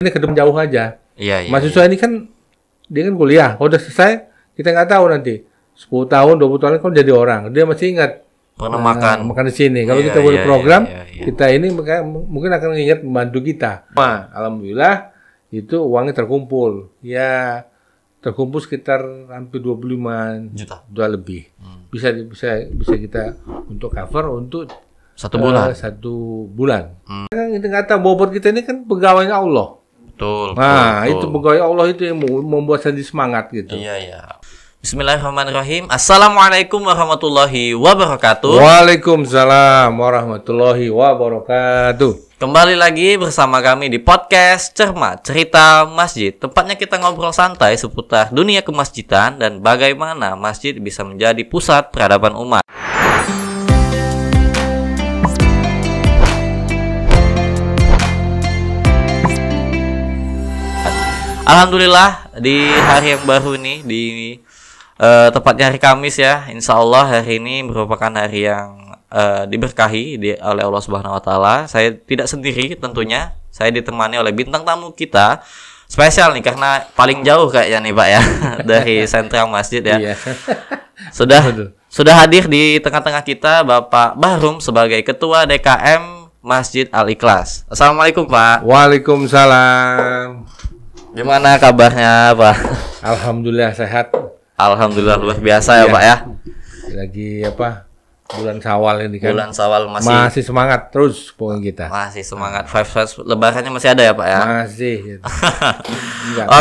Ini ke depan jauh aja. Iya. Mahasiswa ini kan dia kan kuliah, kalau udah selesai kita nggak tahu nanti 10 tahun, 20 tahun kan jadi orang. Dia masih ingat pernah makan di sini. Kalau kita buat program, kita ini mungkin akan ingat membantu kita. Nah, alhamdulillah itu uangnya terkumpul. Ya terkumpul sekitar hampir 25 juta lebih. Bisa kita untuk cover untuk satu bulan. Satu bulan. Kan kita nggak tahu bobot kita ini kan pegawainya Allah. Betul. Nah, itu pegawai Allah itu yang membuat saya semangat gitu. Iya. Bismillahirrahmanirrahim. Assalamualaikum warahmatullahi wabarakatuh. Waalaikumsalam warahmatullahi wabarakatuh. Kembali lagi bersama kami di podcast Cermat Cerita Masjid. Tempatnya kita ngobrol santai seputar dunia kemasjidan dan bagaimana masjid bisa menjadi pusat peradaban umat. Alhamdulillah di hari yang baru ini di tepatnya hari Kamis ya. Insya Allah hari ini merupakan hari yang diberkahi oleh Allah Subhanahu Wa Taala. Saya tidak sendiri tentunya. Saya ditemani oleh bintang tamu kita spesial nih karena paling jauh kayaknya nih Pak ya dari sentral masjid ya. Iya. Sudah hadir di tengah-tengah kita Bapak Bahrum sebagai Ketua DKM Masjid Al-Ikhlas. Assalamualaikum Pak. Waalaikumsalam. Gimana kabarnya Pak? Alhamdulillah sehat. Alhamdulillah luar biasa ya Pak ya. Lagi bulan Syawal ini kan. Bulan Syawal masih semangat terus pokoknya kita. Masih semangat. Lebarannya masih ada ya Pak ya? Masih.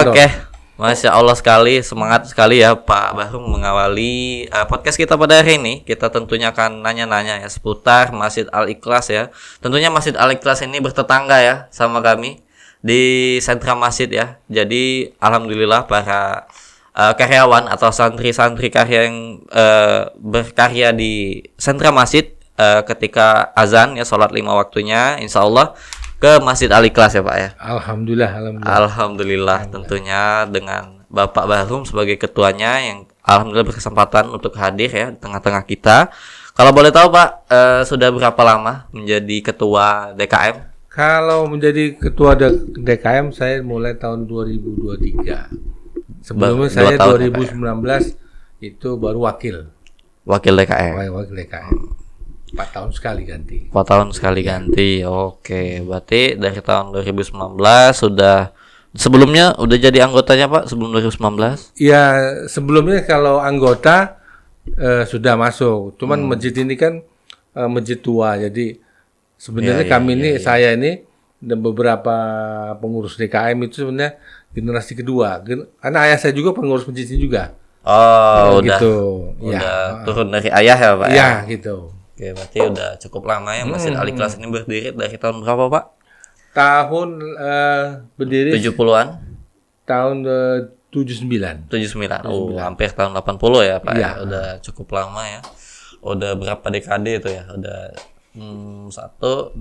Oke. Masya Allah sekali, semangat sekali ya Pak Bahrum mengawali podcast kita pada hari ini. Kita tentunya akan nanya-nanya ya seputar Masjid Al-Ikhlas ya. Tentunya Masjid Al-Ikhlas ini bertetangga ya sama kami di sentra masjid ya. Jadi alhamdulillah para karyawan atau santri-santri karya yang berkarya di sentra masjid ketika azan ya sholat 5 waktunya insya Allah ke Masjid Al-Ikhlas ya Pak ya. Alhamdulillah tentunya dengan Bapak Bahrum sebagai ketuanya yang alhamdulillah berkesempatan untuk hadir ya di tengah-tengah kita. Kalau boleh tahu Pak, sudah berapa lama menjadi ketua DKM? Kalau menjadi ketua DKM saya mulai tahun 2023. Sebelumnya saya 2019 itu baru wakil DKM. Wakil DKM. 4 tahun sekali ganti. 4 tahun sekali ganti. Oke, berarti dari tahun 2019 sudah sebelumnya udah jadi anggotanya Pak sebelum 2019? Iya, sebelumnya kalau anggota sudah masuk. Cuman masjid ini kan masjid tua jadi sebenarnya saya ini dan beberapa pengurus DKM itu sebenarnya generasi kedua. Karena ayah saya juga pengurus masjid ini juga. Oh, udah turun dari ayah ya Pak? Iya, gitu. Oke, berarti udah cukup lama ya Masjid Al-Ikhlas ini berdiri dari tahun berapa Pak? Tahun berdiri 70-an? Tahun 79. Oh, hampir tahun 80 ya Pak ya. Udah cukup lama ya. Udah berapa dekade itu ya? Udah 1, 2,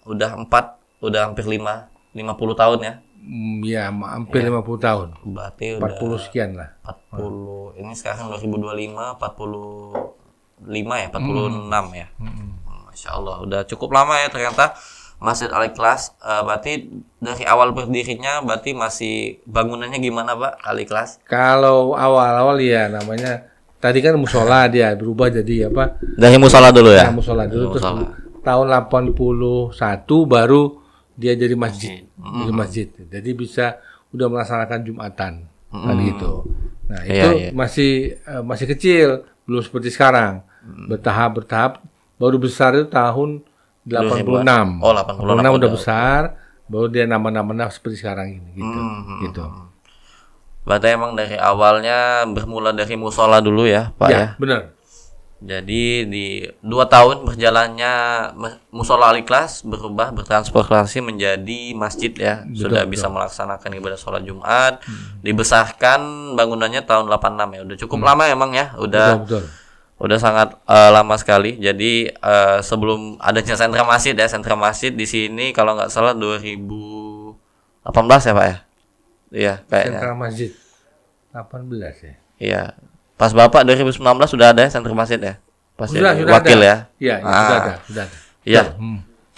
udah 4, udah hampir 50 tahun ya. Ya, hampir 50 tahun. Berarti 40 sekian lah. 40. Ini sekarang 2025, 45 ya, 46 ya. Masya Allah, udah cukup lama ya ternyata Masjid Al-Ikhlas. Berarti dari awal berdirinya berarti masih bangunannya gimana Pak Al-Ikhlas? Kalau awal-awal ya namanya tadi kan musola dia berubah jadi apa? Dari musola dulu ya? Musola dulu terus tahun 81 baru dia jadi masjid. Jadi masjid. Jadi bisa udah melaksanakan Jumatan kan gitu. Nah, itu masih kecil, belum seperti sekarang. Bertahap baru besar itu tahun 86. Oh, 86 udah besar, baru dia nama-nama seperti sekarang ini gitu. Berarti emang dari awalnya bermula dari musola dulu ya, Pak ya? Benar. Jadi di 2 tahun berjalannya musola Al-Ikhlas bertransformasi menjadi masjid ya. Sudah bisa melaksanakan ibadah sholat Jumat. Dibesarkan bangunannya tahun 86 ya. Udah cukup lama emang ya. Udah sangat lama sekali. Jadi sebelum adanya sentra masjid di sini kalau nggak salah 2018 ya Pak ya. Iya, kayaknya. Sentra masjid 18 ya. Iya. Pas Bapak 2019 sudah ada sentra masjid ya? Pas sudah wakil ada. ya? Iya, sudah ada. Iya.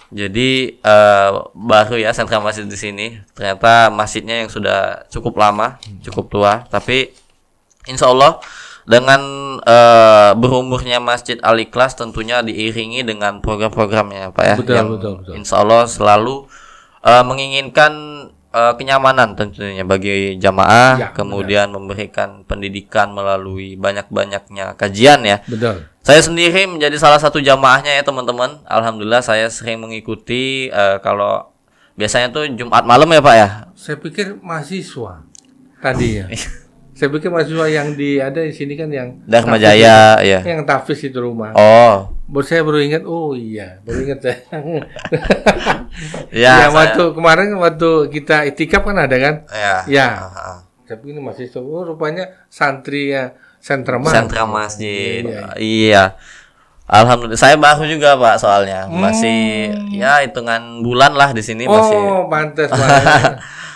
Jadi baru ya sentra masjid di sini. Ternyata masjidnya yang sudah cukup lama, cukup tua. Tapi insya Allah dengan berumurnya Masjid Al-Ikhlas tentunya diiringi dengan program-programnya, Pak ya. Betul. Insya Allah selalu menginginkan kenyamanan tentunya bagi jamaah, kemudian memberikan pendidikan melalui banyak-banyaknya kajian ya. Betul. Saya sendiri menjadi salah satu jamaahnya ya teman-teman. Alhamdulillah saya sering mengikuti kalau biasanya tuh Jumat malam ya Pak ya. Saya pikir mahasiswa tadi ya. Saya pikir mahasiswa yang ada di sini kan yang Dharma Jaya ya. Yang Tafis itu rumah. Oh. Saya baru ingat. Oh iya, baru ingat saya. Ya, kemarin waktu kita itikaf kan ada kan? Ya. Tapi ini mahasiswa. Oh, rupanya santri ya. Sentra masjid. Iya. Alhamdulillah saya baru juga Pak soalnya. Masih ya hitungan bulan lah di sini masih. Oh, pantas.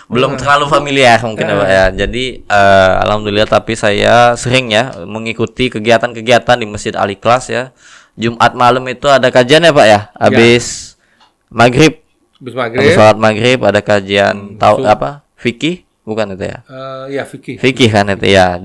Belum terlalu familiar mungkin ya Pak ya. Jadi alhamdulillah tapi saya sering ya mengikuti kegiatan-kegiatan di Masjid Al-Ikhlas ya. Jumat malam itu ada kajian ya Pak ya. Habis maghrib. Habis sholat maghrib ada kajian fikih bukan itu ya? Ya fikih. Fikih kan itu ya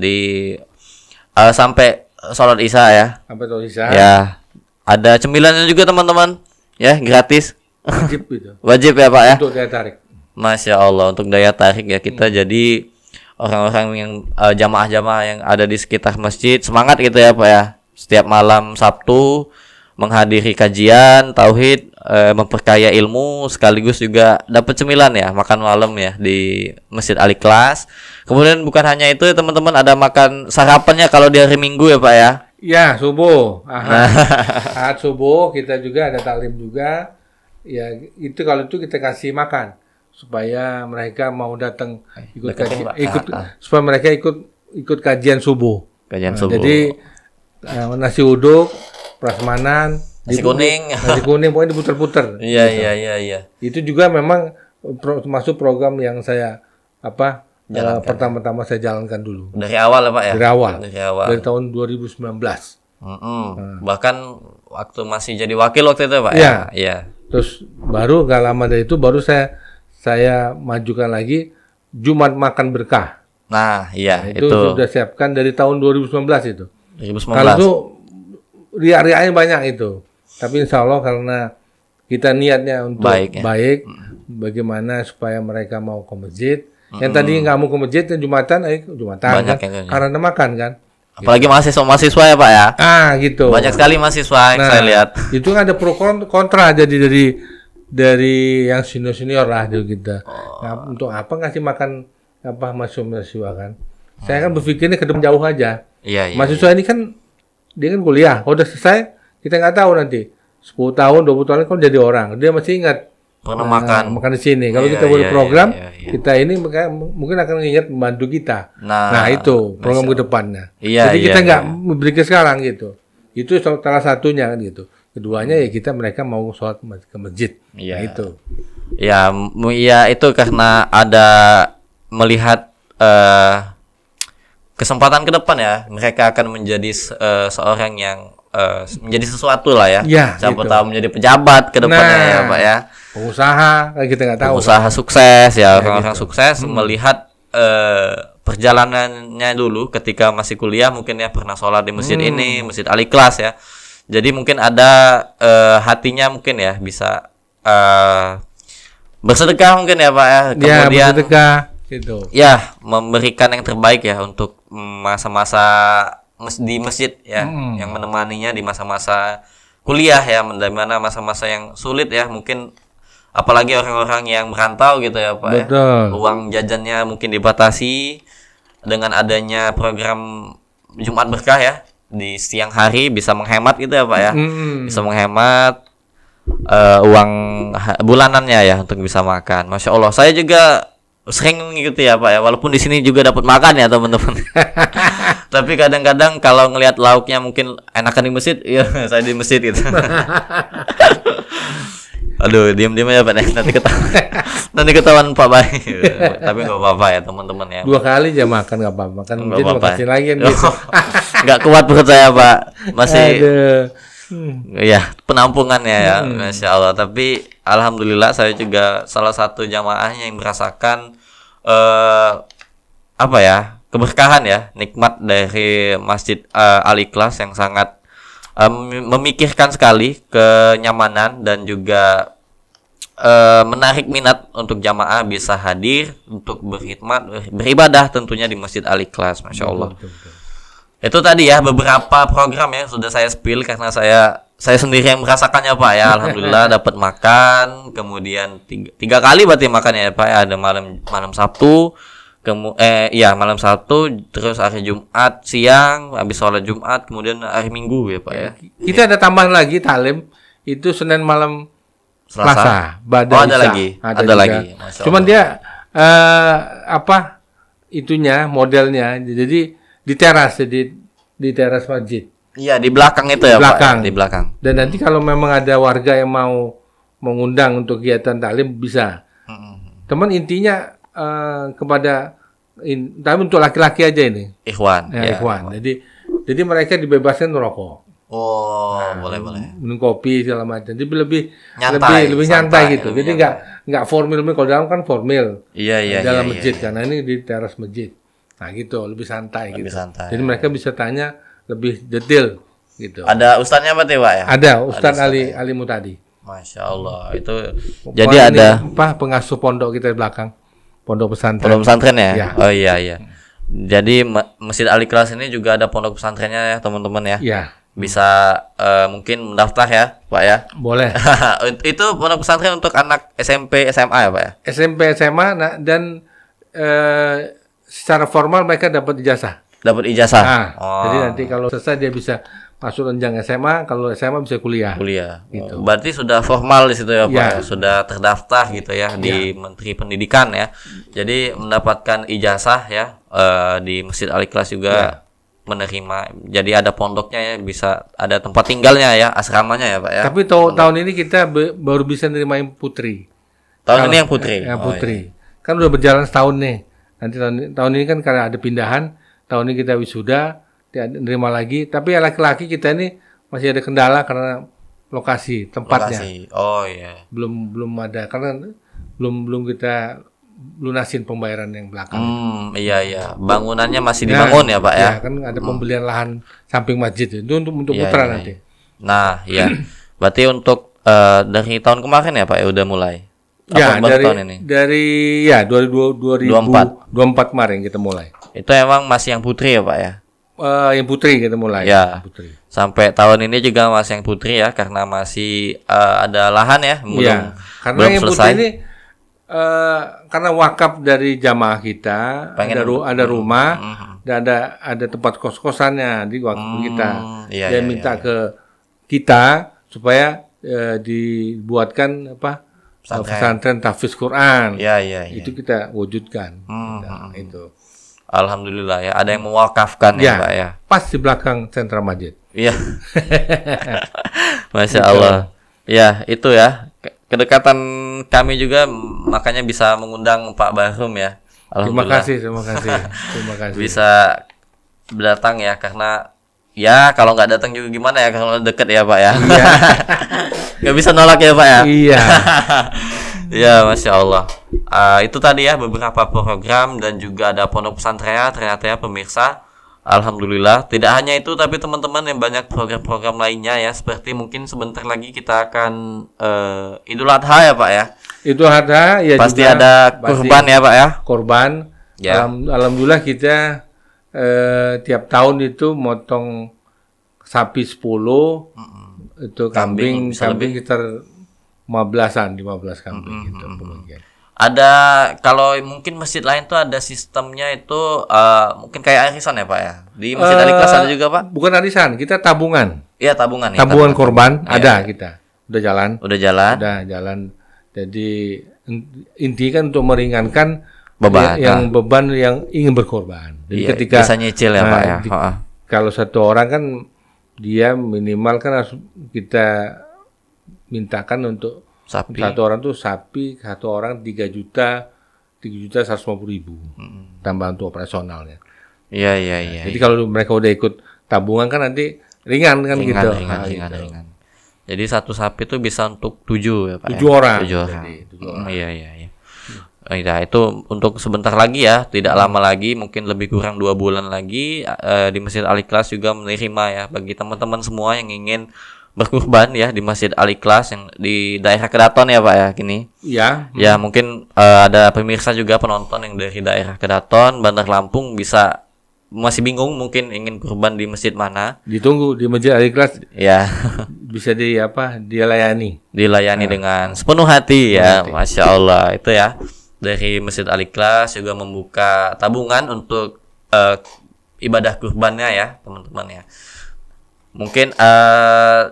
sampai sholat isya ya. Sampai sholat isya. Ya. Ada cemilannya juga teman-teman. Ya, gratis. Wajib itu. Wajib ya Pak ya. Untuk daya tarik. Masya Allah untuk daya tarik ya kita jadi orang-orang yang jamaah-jamaah yang ada di sekitar masjid semangat gitu ya Pak ya. Setiap malam Sabtu menghadiri kajian tauhid, memperkaya ilmu sekaligus juga dapat cemilan ya, makan malam ya di Masjid Al-Ikhlas. Kemudian bukan hanya itu ya teman-teman, ada makan sarapannya kalau di hari Minggu ya Pak ya. Ya, subuh. Ahad subuh kita juga ada taklim juga. Ya, itu kalau itu kita kasih makan supaya mereka mau datang supaya mereka ikut kajian subuh. Subuh. Jadi nasi uduk, prasmanan, nasi kuning pokoknya diputer-puter. Iya. Itu juga memang masuk program yang saya pertama-tama saya jalankan dulu. Dari awal ya Pak ya? Dari awal. Dari tahun 2019. Bahkan waktu masih jadi wakil waktu itu Pak ya? Iya. Terus baru gak lama dari itu baru saya majukan lagi Jumat Makan Berkah. Nah, iya itu sudah siapkan dari tahun 2019 itu. 2019. Kalau itu riak-riaknya banyak itu. Tapi insya Allah karena kita niatnya untuk baik bagaimana supaya mereka mau ke masjid. Yang tadi nggak mau ke masjid yang Jumatan banyak kan? Karena makan kan. Apalagi mahasiswa ya Pak ya. Gitu. Banyak sekali mahasiswa yang saya lihat. Itu kan ada pro kontra jadi dari yang senior lah dulu kita. Nah, untuk apa ngasih makan mahasiswa kan? Saya kan berpikirnya ke depan jauh aja. Iya. Mahasiswa ini kan dia kan kuliah. Kalau udah selesai kita nggak tahu nanti 10 tahun 20 tahun kalau jadi orang dia masih ingat pernah makan di sini. Kalau kita buat program kita ini mungkin akan ingat membantu kita. Nah itu program ke depannya. Jadi kita nggak berpikir sekarang gitu. Itu salah satunya kan gitu. Keduanya ya mereka mau sholat ke masjid. Nah, itu. Ya itu karena ada melihat kesempatan ke depan ya, mereka akan menjadi seorang yang menjadi sesuatu lah ya. Siapa tahu menjadi pejabat ke depannya ya Pak ya. Pengusaha, kita nggak tahu. Pengusaha sukses ya, orang-orang sukses melihat perjalanannya dulu ketika masih kuliah mungkin ya pernah sholat di masjid ini, Masjid Al-Ikhlas ya. Jadi mungkin ada hatinya mungkin ya bisa bersedekah mungkin ya Pak ya. Kemudian bersedekah gitu. Ya, memberikan yang terbaik ya untuk masa-masa di masjid ya, yang menemaninya di masa-masa kuliah ya, di mana masa-masa yang sulit ya, mungkin apalagi orang-orang yang merantau gitu ya Pak. Betul. Ya. Uang jajannya mungkin dibatasi dengan adanya program Jumat Berkah ya, di siang hari bisa menghemat gitu ya Pak ya. Bisa menghemat uang bulanannya ya untuk bisa makan. Masya Allah, saya juga sering mengikuti ya Pak ya, walaupun di sini juga dapat makan ya teman-teman. Tapi kadang-kadang kalau ngelihat lauknya mungkin enakan di masjid, ya saya di masjid gitu. Aduh, diam-diam aja Pak, nanti ketahuan Pak Bay. Tapi nggak apa-apa ya teman-teman ya. 2 kali aja makan nggak apa-apa kan, makasih lagi kan gitu. Nggak kuat perut saya Pak, masih. Ya, penampungannya ya, Masya Allah. Tapi alhamdulillah saya juga salah satu jamaahnya yang merasakan apa ya, keberkahan ya, nikmat dari Masjid Al-Ikhlas yang sangat memikirkan sekali kenyamanan dan juga menarik minat untuk jamaah bisa hadir untuk berkhidmat, beribadah tentunya di Masjid Al-Ikhlas, Masya Allah. Betul. Itu tadi ya beberapa program ya sudah saya spill karena saya sendiri yang merasakannya Pak ya. Alhamdulillah dapat makan, kemudian tiga kali berarti makannya ya Pak ya. Ada malam Sabtu, malam Sabtu, terus hari Jumat siang, habis sholat Jumat, kemudian hari Minggu ya Pak ya. Kita ada tambahan lagi talim itu Senin malam Selasa. Ada lagi. Ada lagi. Cuman dia itunya modelnya jadi di teras, di teras masjid. Iya, di belakang itu ya belakang. Pak. Di belakang. Dan nanti kalau memang ada warga yang mau mengundang untuk kegiatan taklim bisa. Teman intinya tapi untuk laki-laki aja ini. Ikhwan. Ya, ikhwan. Jadi mereka dibebaskan merokok. Boleh. Minum kopi segala macam. Jadi lebih santai gitu. Jadi nggak formal. Kalau dalam kan formal. Iya. Dalam masjid karena ini di teras masjid. Nah gitu, lebih santai. Jadi mereka bisa tanya lebih detail gitu. Ada ustadznya berarti Pak ya? Ada Ustadz Ali Mutadi. Masya Allah itu. Jadi ada pengasuh pondok kita di belakang, pondok pesantren. Pondok pesantren ya? Oh iya. Jadi Masjid Al-Ikhlas ini juga ada pondok pesantrennya ya teman-teman ya? Iya. Bisa mungkin mendaftar ya Pak ya? Boleh. Itu pondok pesantren untuk anak SMP SMA ya Pak ya? SMP SMA dan secara formal mereka dapat ijazah. Jadi nanti kalau selesai dia bisa masuk jenjang SMA, kalau SMA bisa kuliah. Gitu. Berarti sudah formal di situ ya Pak. Sudah terdaftar gitu ya di Menteri Pendidikan ya. Jadi mendapatkan ijazah ya di Masjid Al-Ikhlas juga menerima. Jadi ada pondoknya ya, bisa ada tempat tinggalnya ya, asramanya ya Pak ya. Tapi tahun ini kita baru bisa nerima yang putri. Tahun ini yang putri. Yang putri. Kan udah berjalan setahun nih. Nanti tahun ini kan karena ada pindahan, tahun ini kita wisuda, nerima lagi. Tapi ya laki-laki kita ini masih ada kendala karena lokasi tempatnya. Belum ada karena belum kita lunasin pembayaran yang belakang. Iya. Bangunannya masih dibangun ya Pak ya. Iya kan ada pembelian lahan samping masjid itu untuk putra nanti. Nah iya. Berarti untuk dari tahun kemarin ya Pak ya udah mulai. Dari 2024 kemarin kita mulai. Itu emang masih yang putri ya Pak ya? Yang putri kita mulai. Ya. Putri. Sampai tahun ini juga masih yang putri ya, karena masih ada lahan ya, karena yang selesai. Putri ini karena wakaf dari jamaah kita, ada rumah dan ada tempat kos-kosannya di wakaf kita. Dia minta ke kita supaya dibuatkan pesantren tahfiz Quran. Itu kita wujudkan. Itu. Alhamdulillah ya, ada yang mewakafkan ya Pak ya. Pas di belakang sentra masjid. Iya. Masya Allah. Ya, itu ya. Kedekatan kami juga makanya bisa mengundang Pak Bahrum ya. Alhamdulillah. Terima kasih. Bisa datang ya, karena ya kalau nggak datang juga gimana ya kalau deket ya Pak ya. Iya. Nggak bisa nolak ya Pak ya. Iya. Ya, Masya Allah. Itu tadi ya beberapa program dan juga ada pondok pesantren ternyata ya pemirsa. Alhamdulillah. Tidak hanya itu tapi teman-teman yang banyak program-program lainnya ya. Seperti mungkin sebentar lagi kita akan Idul Adha ya Pak ya. Idul Adha ya. Pasti juga ada kurban ya Pak ya. Kurban. Ya. Alhamdulillah kita tiap tahun itu motong sapi 10, itu kambing sekitar 15 kambing gitu. Ada kalau mungkin masjid lain tuh ada sistemnya itu mungkin kayak arisan ya Pak ya. Di Masjid Al-Ikhlas ada juga Pak? Bukan arisan, kita tabungan. Iya tabungan. Tabungan korban ada kita. Udah jalan. Jadi intinya kan untuk meringankan beban yang ingin berkorban. Jadi ketika bisa nyicil ya Pak ya. Kalau satu orang kan dia minimal kan harus kita mintakan untuk sapi. Satu orang tuh sapi, satu orang 3.150.000 tambahan untuk operasionalnya. Iya. Jadi kalau mereka udah ikut tabungan kan nanti ringan kan gitu. Ringan. Jadi satu sapi itu bisa untuk 7 ya Pak. 7 orang. 7 orang. Iya. Ya, itu untuk sebentar lagi ya, tidak lama lagi, mungkin lebih kurang 2 bulan lagi di Masjid Al-Ikhlas juga menerima ya bagi teman-teman semua yang ingin berkurban ya di Masjid Al-Ikhlas yang di daerah Kedaton ya Pak ya gini. Iya. Ya mungkin ada pemirsa juga penonton yang dari daerah Kedaton, Bandar Lampung bisa masih bingung mungkin ingin kurban di masjid mana. Ditunggu di Masjid Al-Ikhlas. Ya. Bisa dilayani. Dilayani dengan sepenuh hati ya. Masya Allah itu ya. Dari Masjid Al-Ikhlas juga membuka tabungan untuk ibadah kurbannya ya teman-teman ya. Mungkin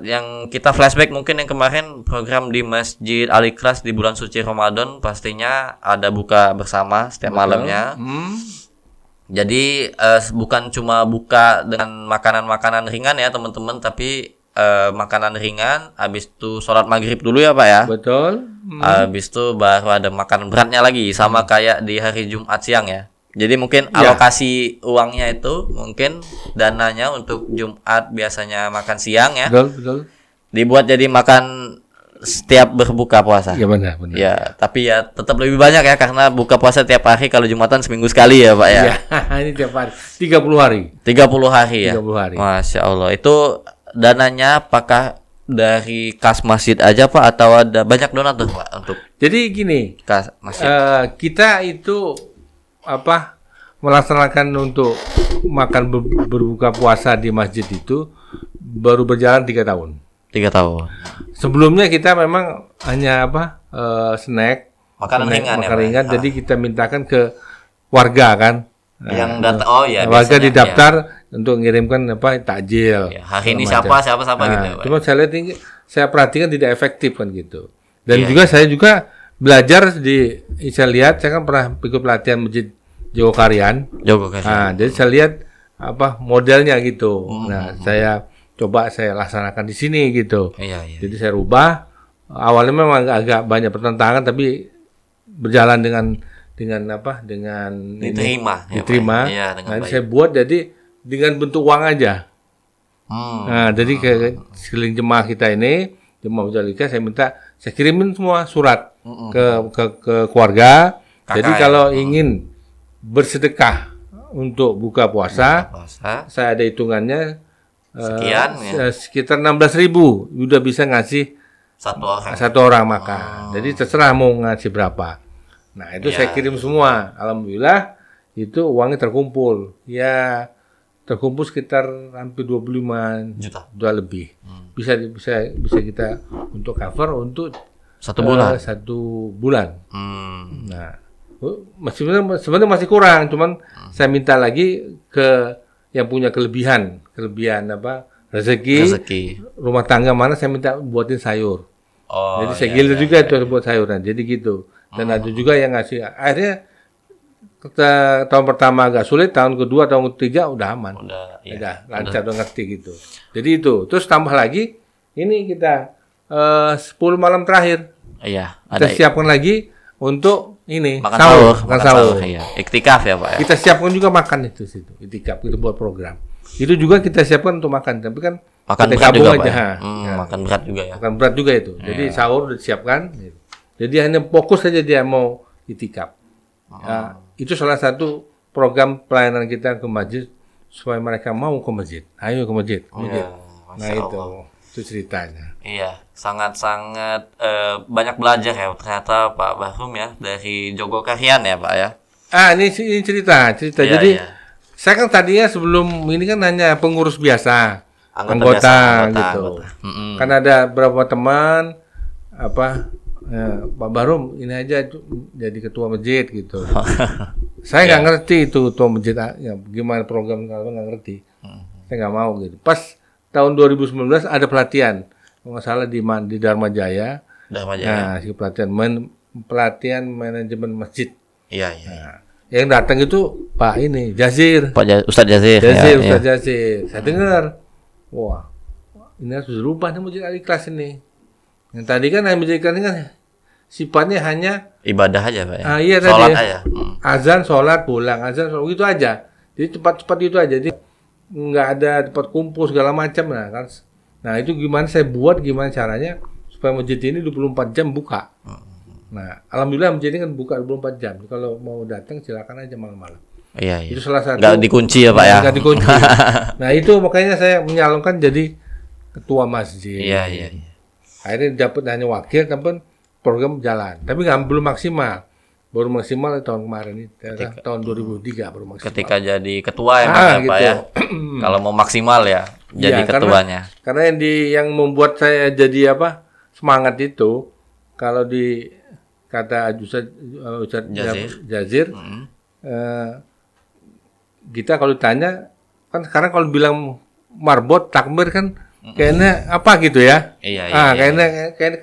yang kita flashback mungkin yang kemarin program di Masjid Al-Ikhlas di bulan suci Ramadan pastinya ada buka bersama setiap malamnya. Jadi bukan cuma buka dengan makanan-makanan ringan ya teman-teman, tapi makanan ringan, habis itu sholat maghrib dulu ya Pak ya. Betul. Habis itu baru ada makanan beratnya lagi, sama kayak di hari Jumat siang ya. Jadi mungkin alokasi uangnya itu mungkin dananya untuk Jumat biasanya makan siang ya. Betul. Dibuat jadi makan setiap berbuka puasa. Ya benar. Ya, tapi ya tetap lebih banyak ya karena buka puasa tiap hari, kalau Jumatan seminggu sekali ya Pak ya. Ya, ini tiap hari 30 hari. 30 hari ya. 30 hari. Masya Allah. Itu dananya apakah dari kas masjid aja Pak atau ada banyak donatur Pak untuk? Jadi gini, kas masjid. Kita itu melaksanakan untuk makan berbuka puasa di masjid itu baru berjalan 3 tahun. 3 tahun. Sebelumnya kita memang hanya snack, makanan ringan. Jadi kita mintakan ke warga kan. Yang data warga didaftar untuk mengirimkan takjil. Ya, hari ini siapa gitu ya, Pak. Cuma saya lihat ini, saya perhatikan tidak efektif kan gitu. Dan saya juga belajar saya lihat, saya kan pernah ikut pelatihan Masjid Jogokarian. Nah, jadi saya lihat modelnya gitu. Nah, saya coba saya laksanakan di sini gitu. Jadi saya rubah. Awalnya memang agak banyak pertentangan, tapi berjalan dengan diterima. Nah, saya buat jadi dengan bentuk uang aja. Nah, jadi ke sekeliling jemaah kita ini, jemaah Al-Ikhlas, saya kirimin semua surat ke keluarga. Jadi kalau ingin bersedekah untuk buka puasa, saya ada hitungannya. Sekian sekitar 16.000 udah bisa ngasih satu orang makan. Jadi terserah mau ngasih berapa. Nah itu saya kirim semua. Alhamdulillah itu uangnya terkumpul. Ya terkumpul sekitar hampir 25 juta lebih. Bisa kita untuk cover untuk 1 bulan. 1 bulan. Nah sebenarnya masih kurang. Cuman saya minta lagi ke yang punya kelebihan rezeki rumah tangga mana, saya minta buatin sayur. Jadi saya gilir juga itu buat sayuran. Jadi gitu. Dan ada juga yang ngasih. Akhirnya tahun pertama agak sulit, tahun kedua, tahun ketiga udah aman. Udah lancar, udah ngerti gitu. Jadi itu. Terus tambah lagi, ini kita 10 malam terakhir. Kita siapkan lagi untuk ini makan sahur. Iktikaf ya Pak ya. Kita siapkan juga makan itu situ. Iktikaf itu buat program. Itu juga kita siapkan untuk makan, tapi kan makan kita berat juga aja. Pak ya? Makan berat juga ya. Makan berat juga itu. Jadi sahur udah disiapkan. Jadi hanya fokus saja dia mau iktikaf. Itu salah satu program pelayanan kita ke masjid supaya mereka mau ke masjid. Ayo ke masjid. Nah itu ceritanya. Iya, sangat-sangat banyak belajar ya ternyata Pak Bahrum ya dari Jogokarian ya Pak ya. Ini cerita. Jadi saya kan tadinya sebelum ini kan hanya pengurus biasa, anggota gitu. Kan ada beberapa teman Pak Bahrum ini aja jadi ketua masjid gitu. Saya nggak ngerti itu ketua masjid gimana program, nggak ngerti. Saya nggak mau gitu. Pas tahun 2019 ada pelatihan, kalau nggak salah di Dharma Jaya. Nah, pelatihan manajemen masjid. Nah, yang datang itu Pak Jazir. Ustadz Jazir. Ustadz Jazir. Saya dengar, wah, ini harus dirubah nih Masjid Al-Ikhlas ini. Yang tadi kan Masjid Al-Ikhlas ini kan sifatnya hanya ibadah aja Pak ya. Iya tadi. Azan, sholat, pulang, azan, sholat, itu aja. Jadi cepat-cepat itu aja. Jadi nggak ada tempat kumpul segala macam nah kan. Nah itu gimana gimana caranya supaya masjid ini 24 jam buka. Nah alhamdulillah masjid ini kan buka 24 jam. Kalau mau datang silakan aja malam-malam. Iya. Itu salah satu. Nggak dikunci ya Pak ya? Nggak dikunci. Nah itu makanya saya menyalonkan jadi ketua masjid. Iya. Akhirnya dapat hanya wakil, tapi program jalan. Tapi belum maksimal. Baru maksimal tahun kemarin ini, tahun 2003 baru maksimal. Ketika jadi ketua ya Pak gitu. ya. Kalau mau maksimal ya jadi ketuanya. Karena yang membuat saya jadi semangat itu kalau di kata Ustaz Jazir, kita kalau ditanya kan sekarang kalau bilang marbot takbir kan kayaknya apa gitu ya? Iya. Kayaknya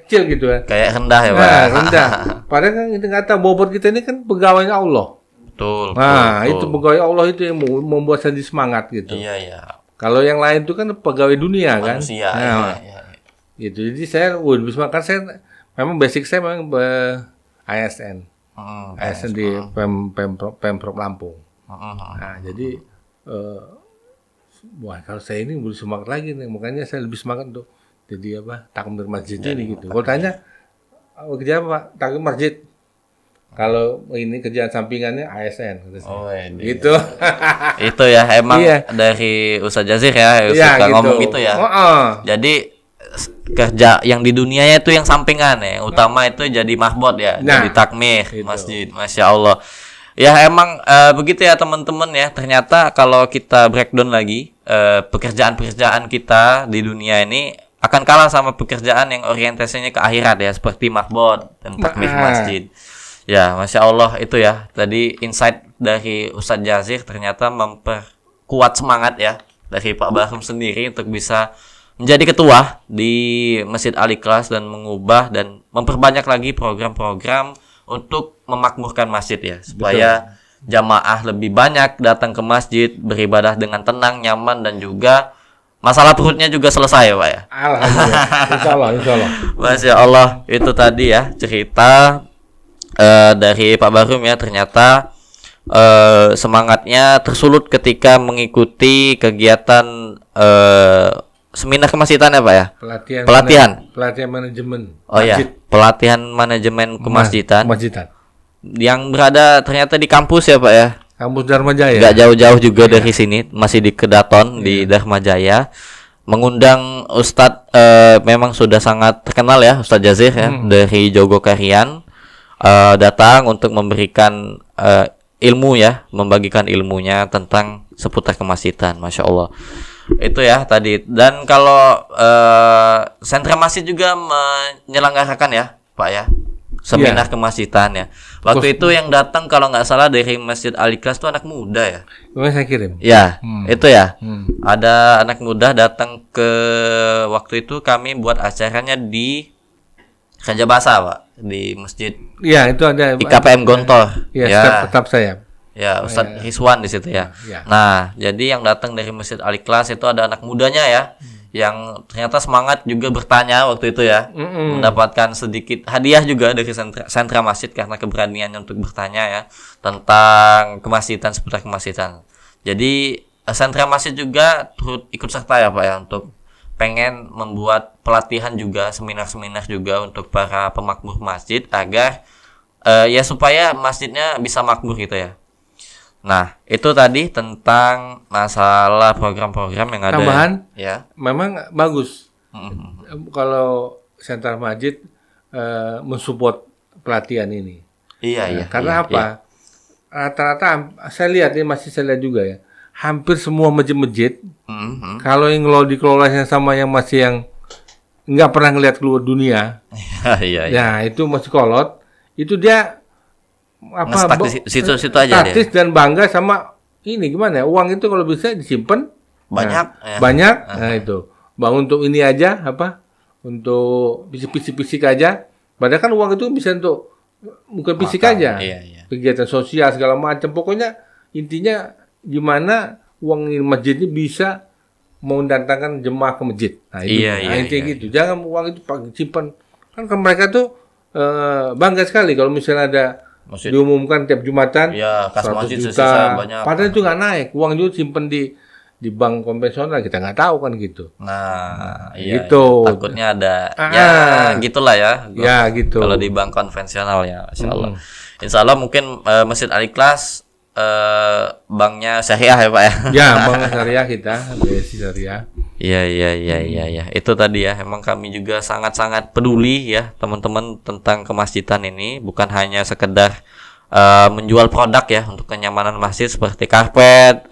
kecil gitu ya. Kayak rendah ya Pak. Rendah. Padahal kan kita kata bobot kita ini kan pegawainya Allah. Betul. Itu pegawai Allah itu yang membuat saya semangat gitu. Iya. Kalau yang lain itu kan pegawai dunia kan. Manusia. Iya. Gitu. Jadi saya lebih semangat. Saya memang basic saya memang ASN. ASN di Pemprov Lampung. Nah, jadi kalau saya ini belum semangat lagi nih, makanya saya lebih semangat untuk jadi takmir masjid ini gitu. Kalau tanya kerja apa? Takmir masjid. Kalau ini kerjaan sampingannya ASN gitu. Itu ya emang dari Ustaz Jazir ya suka gitu. Ngomong itu ya. Jadi kerja yang di dunianya itu yang sampingan ya, yang utama itu jadi mahbot ya, jadi takmir masjid. Masya Allah. Ya emang begitu ya teman-teman ya. Ternyata kalau kita breakdown lagi pekerjaan-pekerjaan kita di dunia ini akan kalah sama pekerjaan yang orientasinya ke akhirat ya, seperti mahbot dan takmir masjid. Ya Masya Allah itu ya. Tadi insight dari Ustadz Jazir ternyata memperkuat semangat ya dari Pak Bahrum sendiri untuk bisa menjadi ketua di Masjid Al-Ikhlas dan mengubah dan memperbanyak lagi program-program untuk memakmurkan masjid ya, supaya jamaah lebih banyak datang ke masjid, beribadah dengan tenang, nyaman, dan juga masalah perutnya juga selesai ya Pak ya. Alhamdulillah. Insya Allah. Masya Allah, itu tadi ya cerita dari Pak Bahrum ya. Ternyata semangatnya tersulut ketika mengikuti kegiatan seminar kemasjidan ya Pak ya. Pelatihan manajemen. Pelatihan manajemen kemasjidan. Yang berada ternyata di kampus ya Pak ya. Kampus Dharma Jaya. Gak jauh-jauh juga dari sini, masih di Kedaton di Dharma Jaya. Mengundang Ustadz memang sudah sangat terkenal ya, Ustadz Jazir ya, dari Jogokarian, datang untuk memberikan ilmu ya, membagikan ilmunya tentang seputar kemasjidan. Masya Allah. Itu ya tadi. Dan kalau sentra masjid juga menyelenggarakan ya Pak ya, seminar kemasjidan ya. Waktu itu yang datang kalau nggak salah dari Masjid Al-Ikhlas itu anak muda ya. Saya kirim. Ya, itu ya. Ada anak muda datang ke waktu itu kami buat acaranya di Raja Basa Pak, di masjid. Iya, itu ada IKPM Gontor. Iya, tetap saya. Ya, Ustadz Rizwan di situ ya. Nah, jadi yang datang dari Masjid Al-Ikhlas itu ada anak mudanya ya, yang ternyata semangat juga bertanya waktu itu ya, mendapatkan sedikit hadiah juga dari sentra masjid karena keberaniannya untuk bertanya ya tentang kemasjidan, seputar kemasjidan. Jadi sentra masjid juga turut ikut serta ya Pak ya, untuk pengen membuat pelatihan juga, seminar-seminar juga untuk para pemakmur masjid agar ya supaya masjidnya bisa makmur gitu ya. Nah, itu tadi tentang masalah program-program yang ada. Tambahan, ya. Memang bagus. Kalau sentra masjid mensupport pelatihan ini. Iya. Karena apa? Rata-rata saya lihat ini masih saya lihat juga ya. Hampir semua masjid-masjid, kalau yang dikelolanya sama yang masih yang nggak pernah ngelihat keluar dunia, ya itu masih kolot, itu dia di situ aja statis dan bangga sama ini gimana ya, uang itu kalau bisa disimpan banyak. Nah itu bangun untuk ini aja untuk fisik aja, padahal kan uang itu bisa untuk bukan fisik aja, kegiatan sosial segala macam. Pokoknya intinya gimana uang masjid ini bisa mendatangkan jemaah ke masjid. Nah itu intinya gitu. Jangan uang itu simpan, kan mereka tuh bangga sekali kalau misalnya ada diumumkan tiap Jumatan 100 juta, padahal itu nggak naik, uang itu simpen di di bank konvensional kita nggak tahu kan gitu. Nah, iya, gitu. Iya. Takutnya ada ya gitulah ya. Ya gitu. Kalau di bank konvensional ya, Masya Allah. Insya Allah mungkin Masjid Al-Ikhlas banknya syariah ya Pak ya. Ya, bank syariah kita, BSI syariah. Iya. Itu tadi ya. Emang kami juga sangat-sangat peduli ya teman-teman tentang kemasjidan ini. Bukan hanya sekedar menjual produk ya untuk kenyamanan masjid seperti karpet,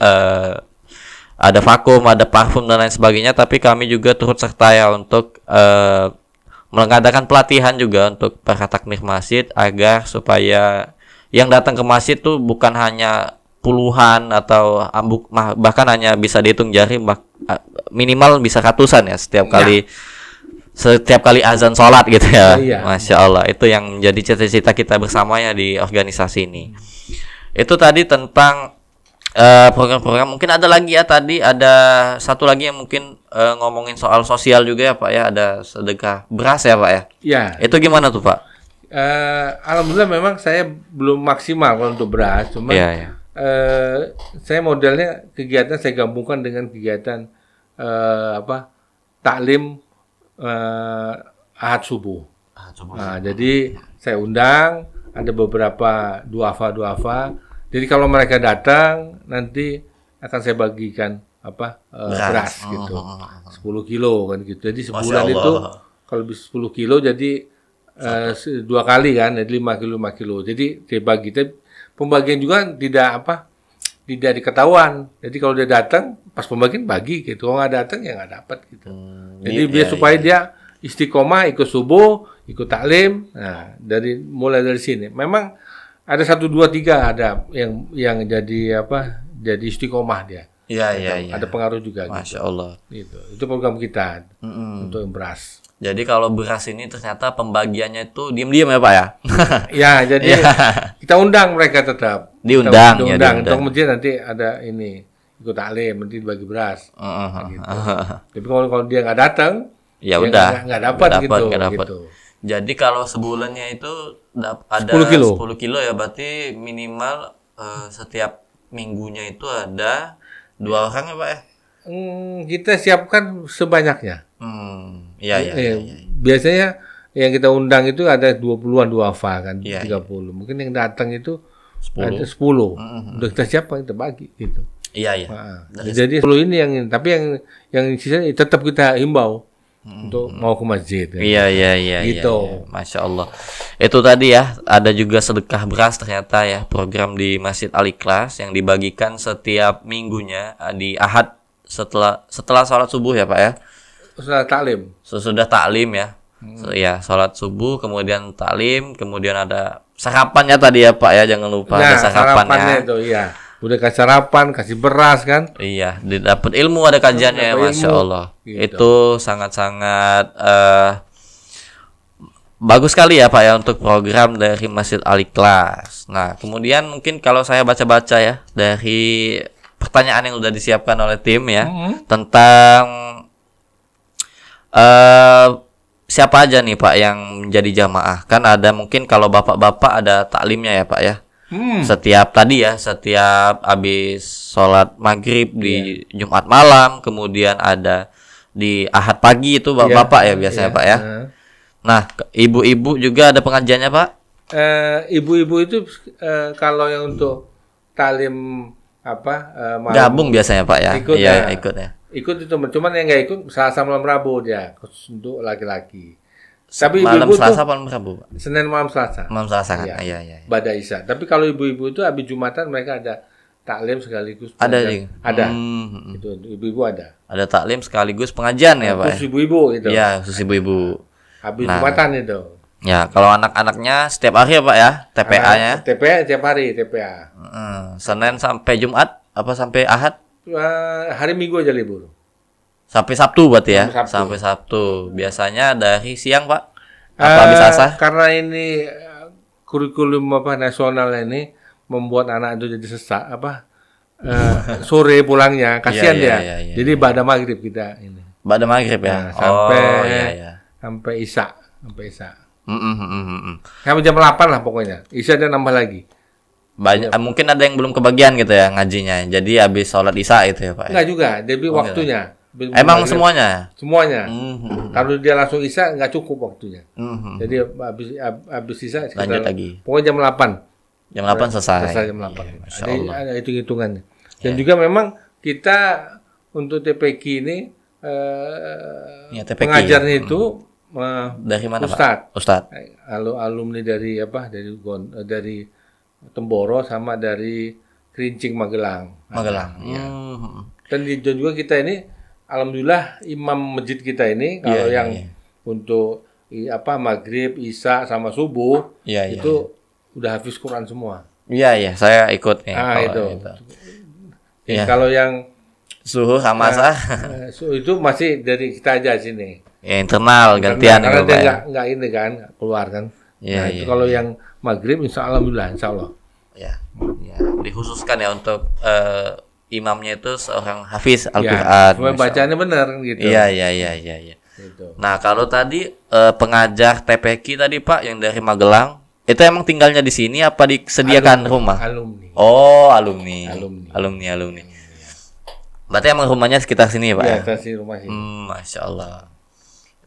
ada vakum, ada parfum dan lain sebagainya, tapi kami juga turut serta ya untuk mengadakan pelatihan juga untuk para takmir masjid agar supaya yang datang ke masjid tuh bukan hanya puluhan atau bahkan hanya bisa dihitung jari, minimal bisa ratusan ya setiap kali azan sholat gitu ya. Masya Allah, itu yang menjadi cita-cita kita bersama ya di organisasi ini. Itu tadi tentang program-program. Mungkin ada lagi ya, tadi ada satu lagi yang mungkin ngomongin soal sosial juga ya Pak ya, ada sedekah beras ya Pak ya. Ya. Itu gimana tuh Pak? Alhamdulillah memang saya belum maksimal kalau untuk beras, cuma saya modelnya kegiatan saya gabungkan dengan kegiatan taklim ahad subuh. Nah, jadi saya undang ada beberapa duafa. Jadi kalau mereka datang nanti akan saya bagikan beras gitu, 10 kilo kan gitu. Jadi sebulan itu kalau bisa 10 kilo jadi 2 kali kan, jadi 5 kilo. Jadi saya bagi. Pembagian juga tidak diketahuan. Jadi kalau dia datang pas pembagian bagi gitu. Kalau nggak datang ya nggak dapat gitu. Jadi biar supaya dia istiqomah ikut subuh, ikut taklim. Nah, mulai dari sini. Memang ada 1, 2, 3 ada yang jadi istiqomah dia. Iya. Ada pengaruh juga. Masya Allah. Gitu. Itu program kita untuk beras. Jadi kalau beras ini ternyata pembagiannya itu diam-diam ya Pak ya? Ya, jadi kita undang mereka tetap. Diundang. Untuk masjid nanti ada ini ikut taklim, nanti bagi beras. Gitu. Tapi kalau dia nggak datang, ya udah nggak dapat gitu. Jadi kalau sebulannya itu ada 10 kilo ya, berarti minimal setiap minggunya itu ada 2 orang ya Pak ya? Kita siapkan sebanyaknya. Iya. Biasanya yang kita undang itu ada 20-an duafa kan, 30. Mungkin yang datang itu 10. Ada 10. Udah kita siapkan, kita bagi gitu. Iya. Jadi 10 ini yang sisa tetap kita himbau untuk mau ke masjid. Iya. Gitu. Masya Allah. Itu tadi ya, ada juga sedekah beras ternyata ya, program di Masjid Al-Ikhlas yang dibagikan setiap minggunya di Ahad setelah sholat subuh ya Pak ya. Sesudah taklim ya. Ya, sholat subuh, kemudian taklim, kemudian ada sarapannya tadi ya Pak ya, jangan lupa ada sarapannya. Itu iya. Udah kasih sarapan, kasih beras kan? Iya, didapat ilmu, ada kajiannya, Masya Allah. Gitu. Itu sangat-sangat bagus sekali ya Pak ya untuk program dari Masjid Al-Ikhlas. Nah, kemudian mungkin kalau saya baca-baca ya dari pertanyaan yang sudah disiapkan oleh tim ya tentang siapa aja nih Pak yang menjadi jamaah. Kan ada mungkin kalau bapak-bapak ada taklimnya ya Pak ya. Setiap habis sholat maghrib di Jumat malam, kemudian ada di Ahad pagi itu bapak-bapak ya biasanya Pak ya. Nah, ibu-ibu juga ada pengajiannya Pak? Ibu-ibu itu kalau yang untuk taklim gabung biasanya Pak ya? Ikut ikut ya. Ikut itu, cuman yang nggak ikut Selasa malam Rabu dia khusus untuk laki-laki. Tapi malam ibu-ibu Selasa malam Rabu Pak? Senin malam Selasa. Malam Selasa kan? Iya. Bada Isya. Tapi kalau ibu-ibu itu habis Jumatan mereka ada taklim sekaligus pengajian. Ada. Itu ibu-ibu ada. Ada taklim sekaligus pengajian ya Pak? Khusus ibu-ibu gitu. Iya, khusus ibu-ibu. Habis Jumatan itu. Ya, kalau anak-anaknya setiap hari ya Pak ya, TPA-nya? TPA setiap hari, TPA. Senin sampai Jumat apa sampai Ahad? Hari Minggu aja libur. Sampai Sabtu berarti ya? Sampai Sabtu. Biasanya dari siang Pak? Apa habis asar? Karena ini kurikulum nasional ini membuat anak itu jadi sesak sore pulangnya, kasihan dia. Jadi ba'da maghrib kita ini. Ba'da maghrib ya? Sampai Isya. Sampai jam 8 lah pokoknya. Isya dia nambah lagi. banyak mungkin ada yang belum kebagian gitu ya ngajinya. Jadi habis sholat isya itu ya Pak. Enggak juga, jadi waktunya. Emang semuanya? Semuanya. Kalau dia langsung isya nggak cukup waktunya. Jadi habis isya lanjut lagi. Pokoknya jam 8. Jam 8 selesai. Selesai jam 8. Ya, ada hitung-hitungannya. Dan juga memang kita untuk TPQ ini TPQ, pengajarnya itu dari mana Ustadz. Pak? Ustadz. Alumni dari dari Temboro sama dari Kerincing Magelang. Ya. Dan juga kita ini alhamdulillah imam masjid kita ini kalau untuk maghrib, isya sama subuh itu udah hafiz Quran semua. Iya, saya ikut nih. Itu. Kalau yang suhu sama itu masih dari kita aja sini. Ya internal gantian karena dia nggak ini kan keluar kan. Itu kalau yang maghrib insya Allah. Ya, dikhususkan ya untuk imamnya itu seorang hafiz Al-Quran. Supaya bacaannya benar gitu. Iya. Gitu. Nah kalau tadi pengajar TPQ tadi Pak yang dari Magelang itu emang tinggalnya di sini apa disediakan rumah? Alumni. Oh alumni. Berarti emang rumahnya sekitar sini ya Pak? Iya, sekitar rumah sini. Masya Allah.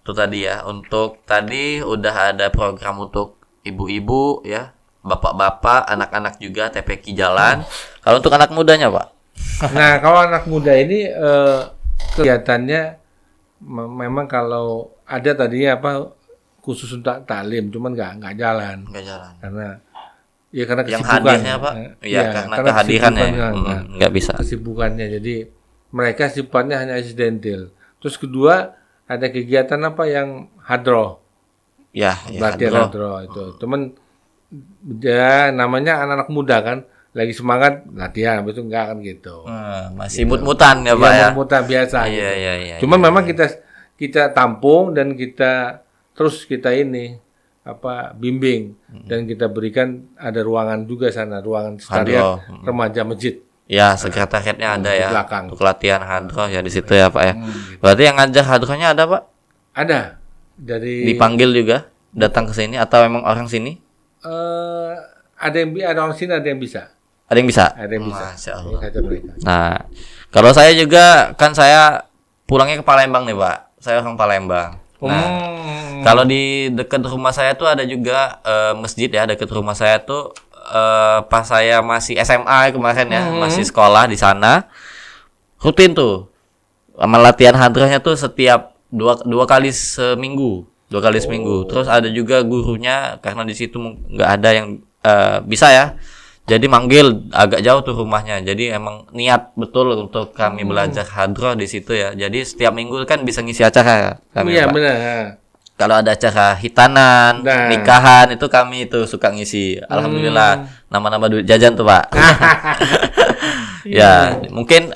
Itu tadi ya. Untuk tadi udah ada program untuk ibu-ibu ya, bapak-bapak, anak-anak juga TPQ jalan. Kalau untuk anak mudanya Pak? Nah kalau anak muda ini kegiatannya memang kalau ada tadinya khusus untuk taklim, cuman nggak jalan. Karena kesibukan. Yang hadirnya Pak? Karena kehadirannya nggak bisa. Kesibukannya, jadi mereka sifatnya hanya asistentil. Terus kedua ada kegiatan yang hadroh. Latihan hadroh itu. Temen namanya anak-anak muda kan, lagi semangat latihan, habis itu enggak kan gitu. Masih mut-mutan ya Pak ya. Mut-mutan biasa. Iya. Cuman memang kita tampung dan kita bimbing dan kita berikan ada ruangan juga sana, ruangan sekalian remaja masjid. Ya, sekretariatnya ada ya. Belakang. Untuk latihan hadroh ya di situ ya Pak ya. Berarti yang ngajar hadrohnya ada Pak? Ada. Dipanggil juga datang ke sini atau memang orang sini? Ada orang sini, ada yang bisa. Ada yang bisa. Masya Allah. Nah, kalau saya juga kan saya pulangnya ke Palembang nih Pak. Saya orang Palembang. Nah, kalau di dekat rumah saya tuh ada juga masjid ya, dekat rumah saya tuh pas saya masih SMA kemarin ya, masih sekolah di sana, rutin tuh latihan hadrohnya tuh setiap dua kali seminggu. Terus ada juga gurunya karena di situ nggak ada yang bisa ya, jadi manggil agak jauh tuh rumahnya. Jadi emang niat betul untuk kami belajar hadroh di situ ya. Jadi setiap minggu kan bisa ngisi acara kami. Iya benar. Kalau ada acara hitanan, nikahan itu kami itu suka ngisi. Alhamdulillah nama-nama duit jajan tuh Pak. Ya mungkin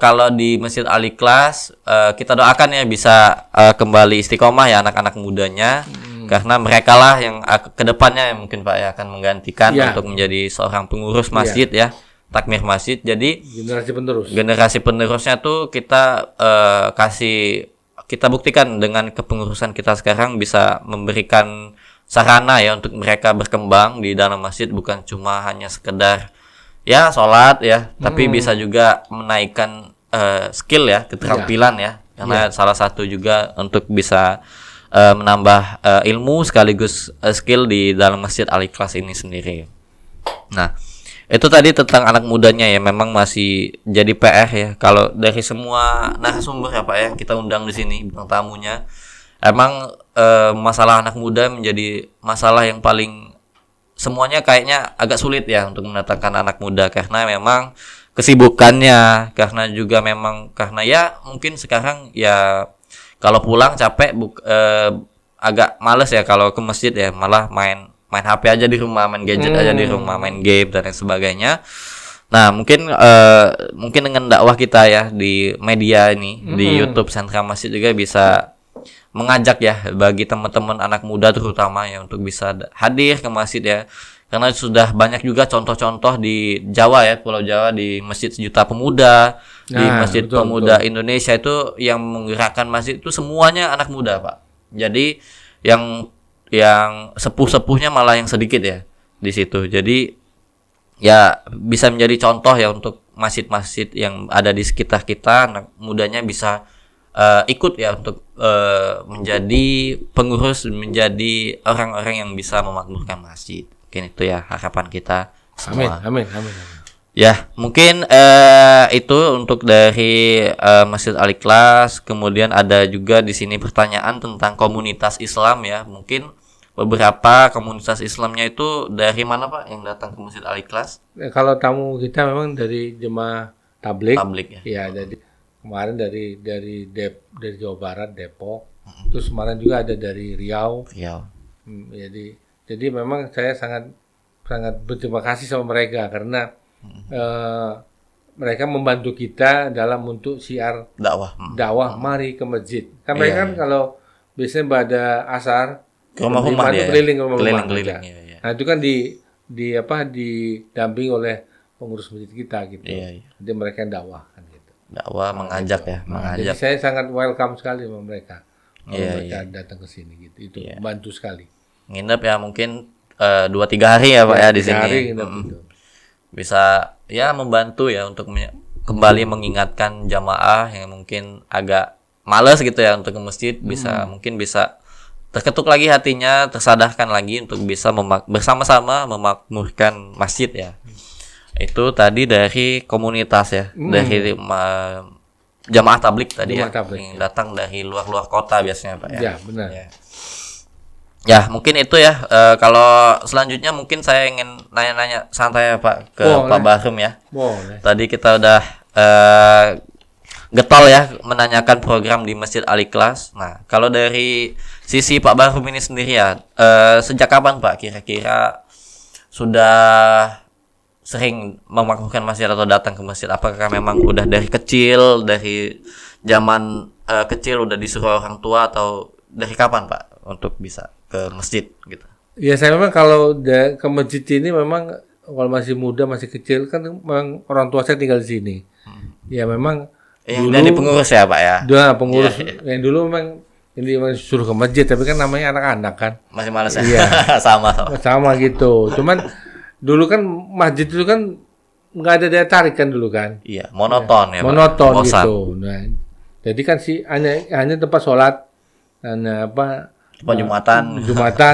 kalau di Masjid Al-Ikhlas kita doakan ya bisa kembali istiqomah ya anak-anak mudanya. Karena mereka lah yang kedepannya mungkin Pak ya akan menggantikan untuk menjadi seorang pengurus masjid ya, takmir masjid. Jadi generasi penerusnya tuh kita kita buktikan dengan kepengurusan kita sekarang bisa memberikan sarana ya untuk mereka berkembang di dalam masjid, bukan cuma hanya sekedar ya sholat ya, tapi bisa juga menaikkan skill ya, keterampilan ya, karena salah satu juga untuk bisa menambah ilmu sekaligus skill di dalam Masjid Al-Ikhlas ini sendiri. Nah, itu tadi tentang anak mudanya ya, memang masih jadi PR ya. Kalau dari semua narasumber ya Pak ya, kita undang di sini bintang tamunya, emang masalah anak muda menjadi masalah yang paling semuanya kayaknya agak sulit ya untuk mendatangkan anak muda, karena memang kesibukannya, karena juga memang karena ya mungkin sekarang ya kalau pulang capek agak males ya kalau ke masjid ya, malah main HP aja di rumah, main gadget aja di rumah, main game dan lain sebagainya. Nah, mungkin dengan dakwah kita ya di media ini, di YouTube Sentra Masjid juga bisa mengajak ya bagi teman-teman anak muda terutama ya untuk bisa hadir ke masjid ya. Karena sudah banyak juga contoh-contoh di Jawa ya, Pulau Jawa, di Masjid Sejuta Pemuda, di Masjid Pemuda Indonesia itu yang menggerakkan masjid itu semuanya anak muda, Pak. Jadi yang sepuh-sepuhnya malah yang sedikit ya di situ. Jadi ya bisa menjadi contoh ya untuk masjid-masjid yang ada di sekitar kita, anak mudanya bisa ikut ya untuk menjadi pengurus, menjadi orang-orang yang bisa memakmurkan masjid. Mungkin itu ya harapan kita semua. Amin. Ya, mungkin itu untuk dari Masjid Al-Ikhlas. Kemudian ada juga di sini pertanyaan tentang komunitas Islam ya. Mungkin beberapa komunitas Islamnya itu dari mana Pak yang datang ke Masjid Al-Ikhlas? Kalau tamu kita memang dari jemaah tablik. Tablik ya. Ya, jadi kemarin dari Jawa Barat, Depok. Terus kemarin juga ada dari Riau. Jadi memang saya sangat berterima kasih sama mereka karena mereka membantu kita dalam untuk siar dakwah mari ke masjid. Kan mereka kan kalau biasanya pada asar ke rumah-rumah dia keliling rumah-rumah. Ya. Nah, itu kan didamping oleh pengurus masjid kita gitu. Jadi mereka yang dakwah kan gitu. Dakwah mengajak gitu. Jadi saya sangat welcome sekali sama mereka. Mereka datang ke sini gitu. Itu membantu sekali. Nginep ya mungkin 2-3 hari ya Pak ya di sini. Bisa ya membantu ya untuk kembali mengingatkan jamaah yang mungkin agak malas gitu ya untuk ke masjid, mungkin bisa terketuk lagi hatinya, tersadarkan lagi untuk bisa bersama-sama memakmurkan masjid ya. Itu tadi dari komunitas ya, dari jamaah tablik tadi yang datang dari luar kota biasanya Pak ya. Ya, benar. Ya mungkin itu ya. Kalau selanjutnya mungkin saya ingin nanya-nanya santai ya Pak ke Pak Bahrum ya. Boleh. Tadi kita udah getol ya menanyakan program di Masjid Al-Ikhlas. Nah kalau dari sisi Pak Bahrum ini sendiri ya, sejak kapan Pak kira-kira sudah sering memakmurkan masjid atau datang ke masjid? Apakah memang udah dari kecil, dari zaman kecil udah disuruh orang tua, atau dari kapan Pak untuk bisa ke masjid gitu? Ya saya memang kalau ke masjid ini memang kalau masih muda, masih kecil kan memang orang tua saya tinggal di sini. Ya memang yang dari pengurus ya Pak ya? Dua pengurus yang dulu memang ini suruh ke masjid, tapi kan namanya anak-anak kan. Masih malas ya? Iya. sama gitu. Cuman dulu kan masjid itu kan nggak ada daya tarik kan dulu kan. Iya, monoton ya Pak. Monoton gitu. Nah, jadi kan hanya tempat sholat, Jumatan,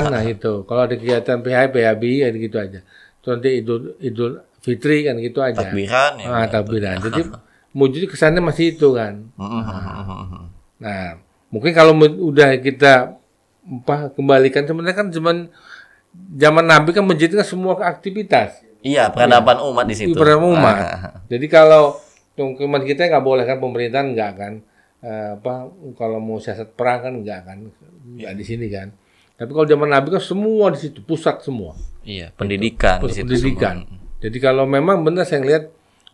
nah itu. Kalau ada kegiatan PHB ya gitu aja. Terus nanti Idul Fitri kan gitu aja. Takbiran ya. Takbiran. Jadi mujud kesannya masih itu kan. Nah, mungkin kalau udah kita kembalikan, sebenarnya kan zaman Nabi kan masjid kan semua aktivitas. Iya, peradaban umat di situ. Peradaban umat. Jadi kalau umat kita nggak boleh kan, pemerintahan nggak kan. Kalau mau siasat perang kan enggak di sini kan. Tapi kalau zaman Nabi kan semua di situ, pusat semua. Iya, pendidikan di situ. Pendidikan. Jadi kalau memang benar saya ngelihat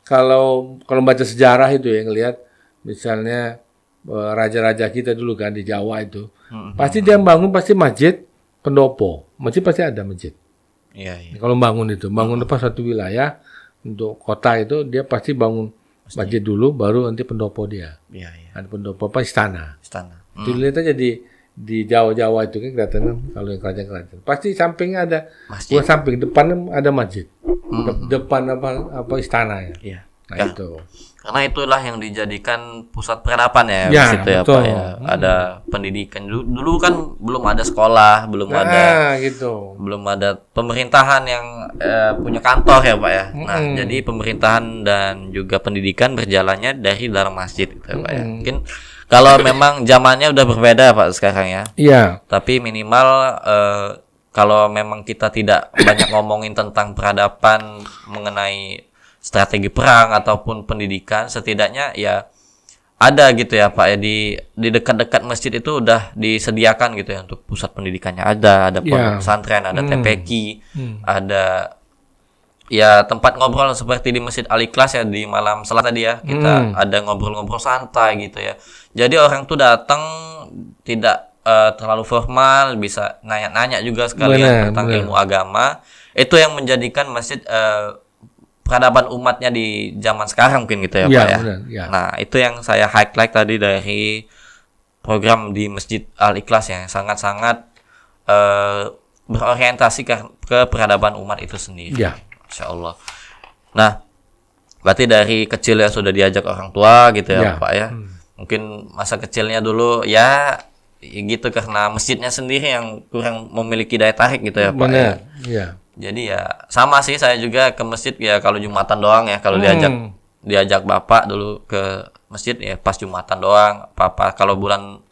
kalau baca sejarah itu ya, ngelihat misalnya raja-raja kita dulu kan di Jawa itu, pasti dia bangun pasti masjid pendopo. Masjid pasti ada masjid. Iya. Kalau bangun depan satu wilayah untuk kota itu dia pasti bangun masjid dulu, baru nanti pendopo dia. Iya. Ada pendopo istana. Itu lihat aja di Jawa itu kan kelihatan kan, kalau yang kerajaan pasti sampingnya ada masjid. Bukan samping, depannya ada masjid. Depan istana ya. Iya. Nah itu. Karena itulah yang dijadikan pusat peradaban ya, di situ ya Pak ya. Ada pendidikan. Dulu kan belum ada sekolah, belum ada pemerintahan yang punya kantor ya Pak ya. Nah, jadi pemerintahan dan juga pendidikan berjalannya dari dalam masjid gitu ya Pak ya. Mungkin kalau memang zamannya udah berbeda Pak sekarang ya. Iya. Tapi minimal kalau memang kita tidak banyak ngomongin tentang peradaban mengenai strategi perang ataupun pendidikan, setidaknya ya ada gitu ya Pak ya, di dekat-dekat masjid itu udah disediakan gitu ya untuk pusat pendidikannya, ada pesantren, ada TPQ, ada ya tempat ngobrol seperti di Masjid Al-Ikhlas ya, di malam salat tadi ya kita ada ngobrol-ngobrol santai gitu ya. Jadi orang tuh datang tidak terlalu formal, bisa nanya-nanya juga sekalian tentang ilmu agama. Itu yang menjadikan masjid peradaban umatnya di zaman sekarang mungkin gitu ya Pak ya. Benar, ya. Nah itu yang saya highlight tadi dari program di Masjid Al-Ikhlas yang sangat-sangat berorientasi ke peradaban umat itu sendiri. Ya. Insya Allah. Nah, berarti dari kecil ya sudah diajak orang tua gitu ya, Pak ya. Mungkin masa kecilnya dulu ya gitu karena masjidnya sendiri yang kurang memiliki daya tarik gitu ya, Pak. Benar. Ya. Jadi ya sama sih, saya juga ke masjid ya kalau Jumatan doang ya, kalau diajak bapak dulu ke masjid ya pas Jumatan doang. Apa kalau bulan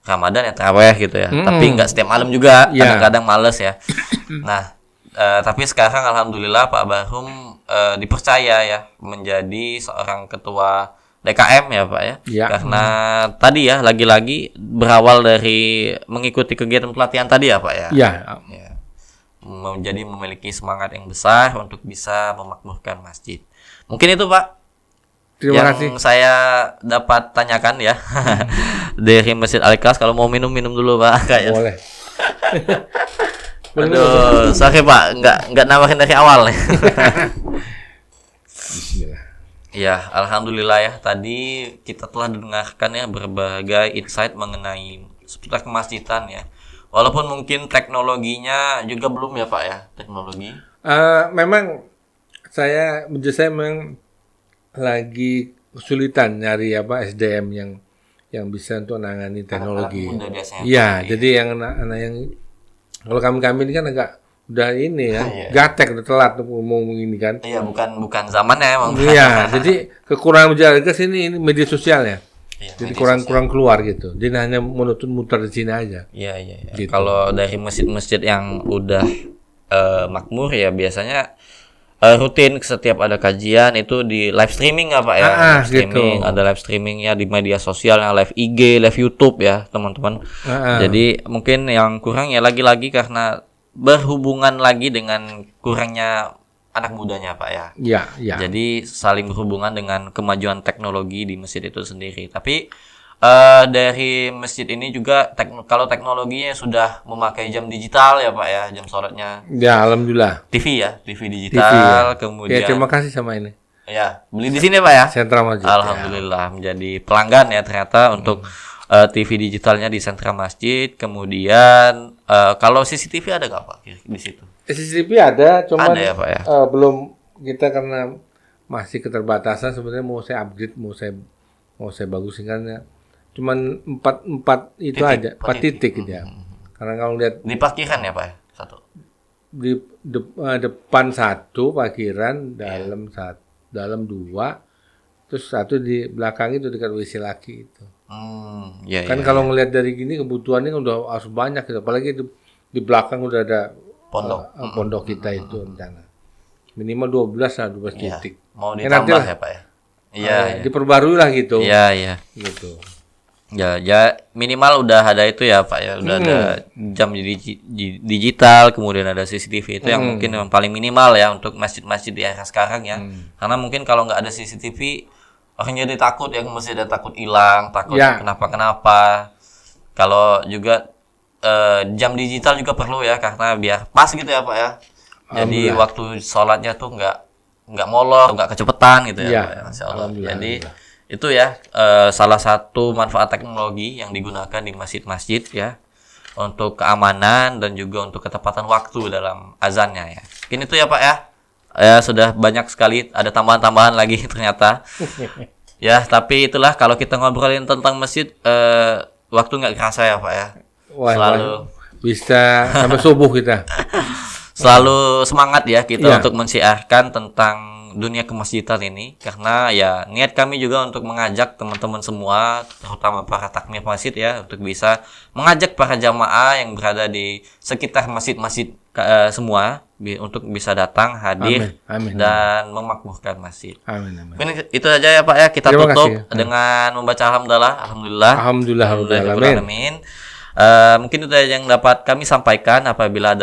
Ramadan ya taraweh gitu ya. Tapi nggak setiap malam juga, kadang-kadang males ya. Nah, tapi sekarang alhamdulillah Pak Bahrum dipercaya ya menjadi seorang ketua DKM ya Pak ya. Karena tadi ya lagi-lagi berawal dari mengikuti kegiatan pelatihan tadi ya Pak ya. Ya. Jadi memiliki semangat yang besar untuk bisa memakmurkan masjid. Mungkin itu Pak Terima kasih. Saya dapat tanyakan ya dari Masjid Al-Ikhlas. Kalau mau minum dulu Pak. Boleh. Aduh, sorry Pak, nggak nawarin dari awal nih. Bismillah. Ya, alhamdulillah ya. Tadi kita telah mendengarkan ya berbagai insight mengenai seputar kemasjidan ya. Walaupun mungkin teknologinya juga belum ya Pak ya, teknologi. Memang saya memang lagi kesulitan nyari SDM yang bisa untuk menangani teknologi. Iya, jadi yang anak yang kalau kami ini kan agak udah ini ya, gatek udah telat ngomong ini kan. Iya, bukan zamannya emang. Iya, jadi kekurangan berjaga ini media sosial ya. Jadi kurang keluar gitu. Jadi hanya muter di sini aja. Iya. Gitu. Kalau dari masjid-masjid yang udah makmur ya biasanya rutin setiap ada kajian itu di live streaming Pak ya. Live streaming, gitu. Ada live streamingnya di media sosial, live IG, live YouTube ya teman-teman. Jadi mungkin yang kurang ya lagi-lagi karena berhubungan lagi dengan kurangnya anak mudanya Pak ya. Iya. Jadi saling berhubungan dengan kemajuan teknologi di masjid itu sendiri. Tapi dari masjid ini juga kalau teknologinya sudah memakai jam digital ya Pak ya, jam sholatnya. Ya alhamdulillah. TV digital, ya. Kemudian. Ya terima kasih sama ini. Ya beli di sini Pak ya. Sentra Masjid. Alhamdulillah menjadi pelanggan ya ternyata untuk TV digitalnya di sentra masjid. Kemudian kalau CCTV ada nggak Pak di situ? CCTV ada, cuman ada ya, Pak, ya? Belum kita karena masih keterbatasan sebenarnya mau saya upgrade, mau saya bagusin kan ya. Cuman 4 itu titik, aja, 4 titik ya. Karena kalau lihat di parkiran ya Pak ya? Satu. Di depan 1 parkiran, dalam 2, terus 1 di belakang itu dekat WC laki itu. Kan kalau ngelihat dari gini kebutuhannya udah harus banyak gitu. Apalagi di belakang udah ada pondok kita itu rencana. Minimal 12 titik. Mau ditambah ya Pak ya? Iya. Diperbarui lah gitu. Iya. Gitu. Ya minimal udah ada itu ya Pak ya. Udah ada jam digital, kemudian ada CCTV itu yang mungkin yang paling minimal ya untuk masjid-masjid di era sekarang ya. Karena mungkin kalau nggak ada CCTV orang jadi takut ya, masjid ada takut hilang, takut kenapa-kenapa. Kalau juga jam digital juga perlu ya karena biar pas gitu ya Pak ya. Jadi waktu sholatnya tuh nggak molor, nggak kecepetan gitu ya Pak ya. Masya Allah. Jadi itu ya salah satu manfaat teknologi yang digunakan di masjid-masjid ya untuk keamanan dan juga untuk ketepatan waktu dalam azannya ya. Mungkin itu ya Pak ya. Ya sudah banyak sekali, ada tambahan-tambahan lagi ternyata. Ya tapi itulah kalau kita ngobrolin tentang masjid waktu nggak kerasa ya Pak ya. Selalu bisa sampai subuh kita. Selalu semangat ya kita untuk mensiarkan tentang dunia kemasjidan ini karena ya niat kami juga untuk mengajak teman-teman semua terutama para takmir masjid ya untuk bisa mengajak para jamaah yang berada di sekitar masjid-masjid semua untuk bisa datang hadir dan memakmurkan masjid. Amin. Itu aja ya Pak ya, kita tutup dengan membaca alhamdulillah. Mungkin itu yang dapat kami sampaikan. Apabila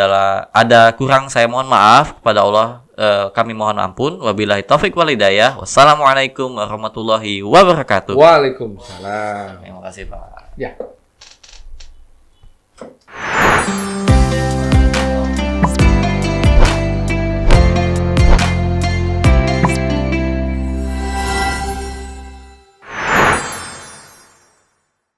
ada kurang saya mohon maaf kepada Allah, kami mohon ampun. Wabillahi taufik wal hidayah. Wassalamualaikum warahmatullahi wabarakatuh. Waalaikumsalam. Terima kasih Pak. Ya.